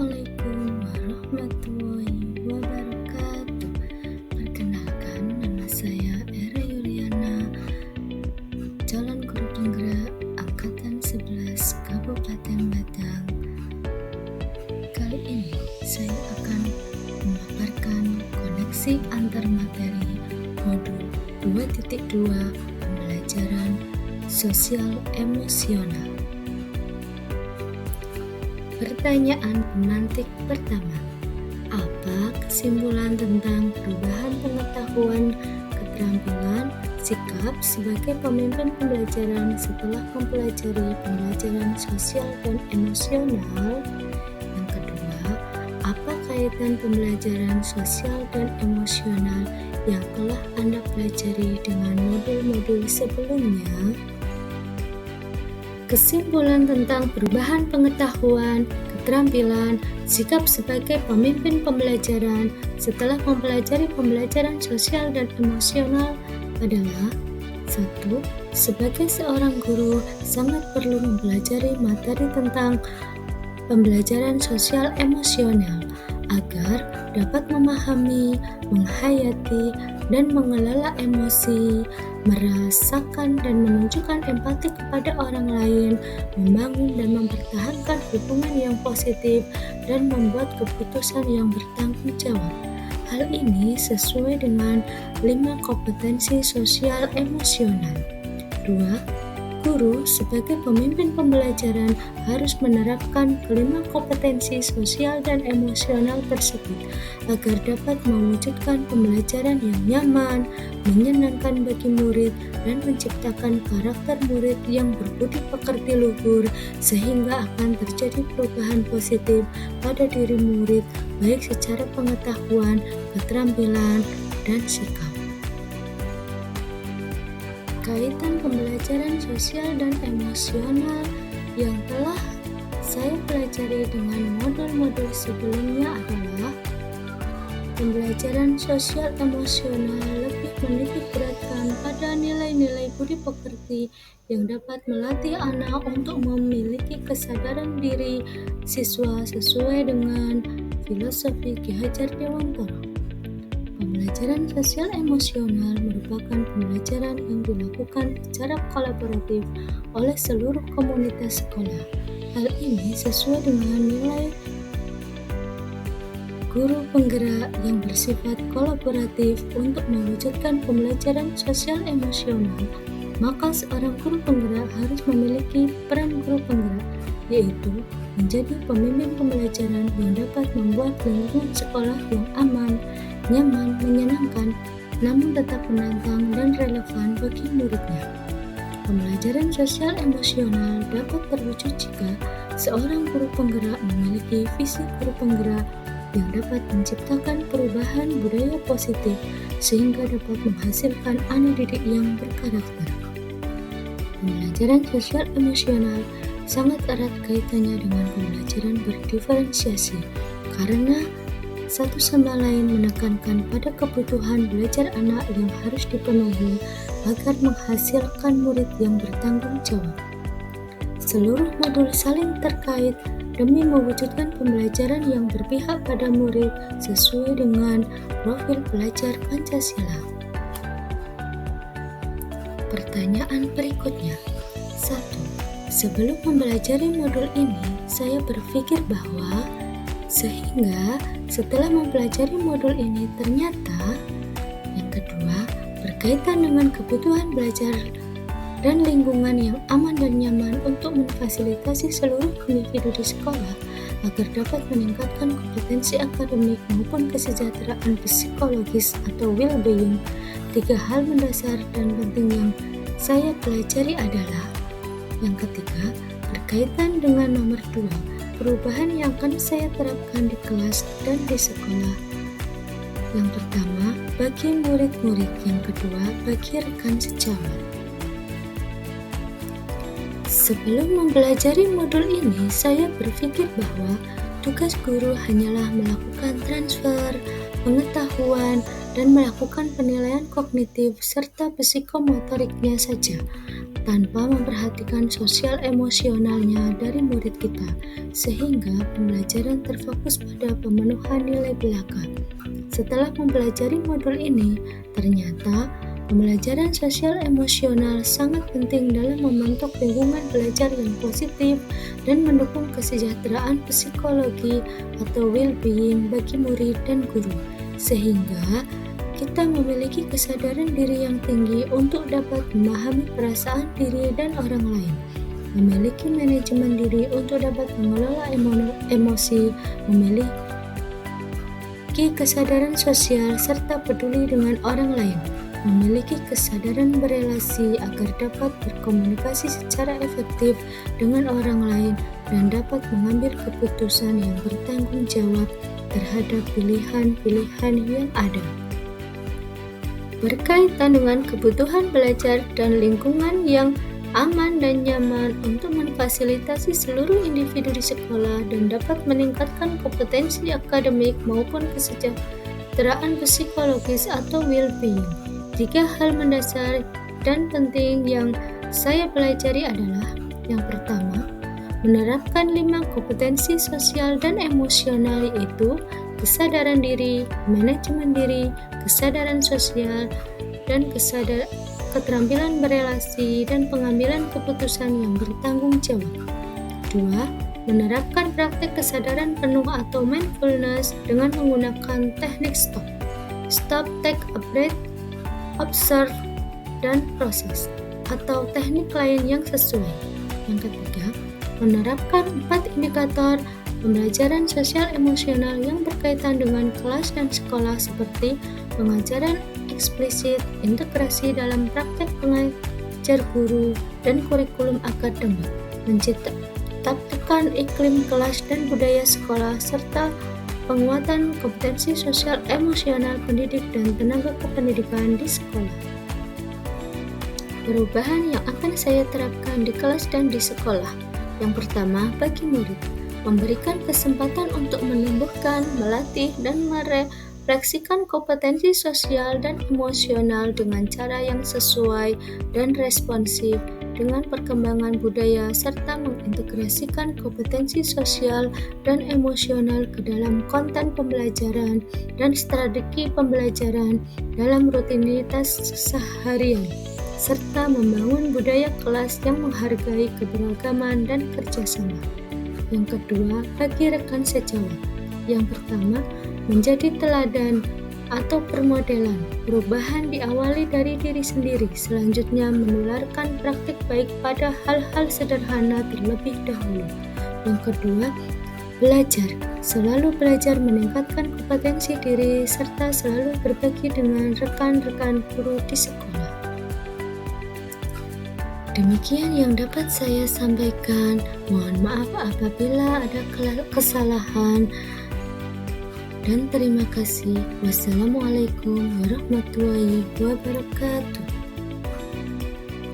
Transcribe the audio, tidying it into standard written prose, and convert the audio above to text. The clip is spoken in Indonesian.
Assalamualaikum warahmatullahi wabarakatuh. Perkenalkan, nama saya Era Yuliana, calon guru penggerak Angkatan 11 Kabupaten Batang. Kali ini saya akan memaparkan koneksi antar materi modul 2.2 pembelajaran sosial emosional. Pertanyaan pemantik pertama, apa kesimpulan tentang perubahan pengetahuan, keterampilan, sikap sebagai pemimpin pembelajaran setelah mempelajari pembelajaran sosial dan emosional? Yang kedua, apa kaitan pembelajaran sosial dan emosional yang telah Anda pelajari dengan modul-modul sebelumnya? Kesimpulan tentang perubahan pengetahuan, keterampilan, sikap sebagai pemimpin pembelajaran setelah mempelajari pembelajaran sosial dan emosional adalah 1. Sebagai seorang guru, sangat perlu mempelajari materi tentang pembelajaran sosial emosional agar dapat memahami, menghayati, dan mengelola emosi, merasakan dan menunjukkan empati kepada orang lain, membangun dan mempertahankan hubungan yang positif, dan membuat keputusan yang bertanggung jawab. Hal ini sesuai dengan 5 kompetensi sosial emosional. 2. Guru sebagai pemimpin pembelajaran harus menerapkan kelima kompetensi sosial dan emosional tersebut agar dapat mewujudkan pembelajaran yang nyaman, menyenangkan bagi murid, dan menciptakan karakter murid yang berbudi pekerti luhur sehingga akan terjadi perubahan positif pada diri murid baik secara pengetahuan, keterampilan, dan sikap. Kaitan pembelajaran sosial dan emosional yang telah saya pelajari dengan modul-modul sebelumnya adalah pembelajaran sosial emosional lebih menitik beratkan pada nilai-nilai budi pekerti yang dapat melatih anak untuk memiliki kesadaran diri siswa sesuai dengan filosofi Ki Hajar Dewantara. Pembelajaran sosial emosional merupakan pembelajaran yang dilakukan secara kolaboratif oleh seluruh komunitas sekolah. Hal ini sesuai dengan nilai guru penggerak yang bersifat kolaboratif untuk mewujudkan pembelajaran sosial emosional. Maka seorang guru penggerak harus memiliki peran guru penggerak, yaitu menjadi pemimpin pembelajaran yang dapat membuat lingkungan sekolah yang aman, nyaman, menyenangkan, namun tetap menantang dan relevan bagi muridnya. Pembelajaran sosial emosional dapat terwujud jika seorang guru penggerak memiliki visi guru penggerak yang dapat menciptakan perubahan budaya positif sehingga dapat menghasilkan anak didik yang berkarakter. Pembelajaran sosial emosional sangat erat kaitannya dengan pembelajaran berdiferensiasi karena satu sama lain menekankan pada kebutuhan belajar anak yang harus dipenuhi agar menghasilkan murid yang bertanggung jawab. Seluruh modul saling terkait demi mewujudkan pembelajaran yang berpihak pada murid sesuai dengan profil pelajar Pancasila. Pertanyaan berikutnya. 1. Sebelum mempelajari modul ini, saya berpikir bahwa sehingga setelah mempelajari modul ini ternyata yang kedua berkaitan dengan kebutuhan belajar dan lingkungan yang aman dan nyaman untuk memfasilitasi seluruh individu di sekolah agar dapat meningkatkan kompetensi akademik maupun kesejahteraan psikologis atau well-being. 3 hal mendasar dan penting yang saya pelajari adalah yang ketiga berkaitan dengan nomor 2, perubahan yang akan saya terapkan di kelas dan di sekolah. Yang pertama, bagi murid-murid. Yang kedua, bagi rekan sejawat. Sebelum mempelajari modul ini, saya berpikir bahwa tugas guru hanyalah melakukan transfer pengetahuan dan melakukan penilaian kognitif serta psikomotoriknya saja. tanpa memperhatikan sosial emosionalnya dari murid kita, sehingga pembelajaran terfokus pada pemenuhan nilai belaka. Setelah mempelajari modul ini, ternyata pembelajaran sosial emosional sangat penting dalam membentuk lingkungan belajar yang positif dan mendukung kesejahteraan psikologi atau well-being bagi murid dan guru, sehingga kita memiliki kesadaran diri yang tinggi untuk dapat memahami perasaan diri dan orang lain, memiliki manajemen diri untuk dapat mengelola emosi, memiliki kesadaran sosial serta peduli dengan orang lain, memiliki kesadaran berelasi agar dapat berkomunikasi secara efektif dengan orang lain dan dapat mengambil keputusan yang bertanggung jawab terhadap pilihan-pilihan yang ada. Berkaitan dengan kebutuhan belajar dan lingkungan yang aman dan nyaman untuk memfasilitasi seluruh individu di sekolah dan dapat meningkatkan kompetensi akademik maupun kesejahteraan psikologis atau well-being. 3 hal mendasar dan penting yang saya pelajari adalah: yang pertama, menerapkan 5 kompetensi sosial dan emosional, yaitu kesadaran diri, manajemen diri, kesadaran sosial, dan keterampilan berelasi dan pengambilan keputusan yang bertanggung jawab. 2. Menerapkan praktek kesadaran penuh atau mindfulness dengan menggunakan teknik stop, take a breath, observe, dan proses, atau teknik lain yang sesuai. Yang ketiga, menerapkan 4 indikator pembelajaran sosial emosional yang berkaitan dengan kelas dan sekolah, seperti pengajaran eksplisit, integrasi dalam praktek pengajar guru, dan kurikulum akademik, menciptakan iklim kelas dan budaya sekolah, serta penguatan kompetensi sosial emosional pendidik dan tenaga kependidikan di sekolah. Perubahan yang akan saya terapkan di kelas dan di sekolah. Yang pertama, bagi murid, memberikan kesempatan untuk menumbuhkan, melatih, dan merefleksikan kompetensi sosial dan emosional dengan cara yang sesuai dan responsif dengan perkembangan budaya, serta mengintegrasikan kompetensi sosial dan emosional ke dalam konten pembelajaran dan strategi pembelajaran dalam rutinitas seharian, serta membangun budaya kelas yang menghargai keberagaman dan kerjasama. Yang kedua, bagi rekan sejawat. Yang pertama, menjadi teladan atau permodelan. Perubahan diawali dari diri sendiri, selanjutnya menularkan praktik baik pada hal-hal sederhana terlebih dahulu. Yang kedua, belajar. Selalu belajar meningkatkan kompetensi diri, serta selalu berbagi dengan rekan-rekan guru di sekolah. Demikian yang dapat saya sampaikan. Mohon maaf apabila ada kesalahan, dan terima kasih. Wassalamualaikum warahmatullahi wabarakatuh.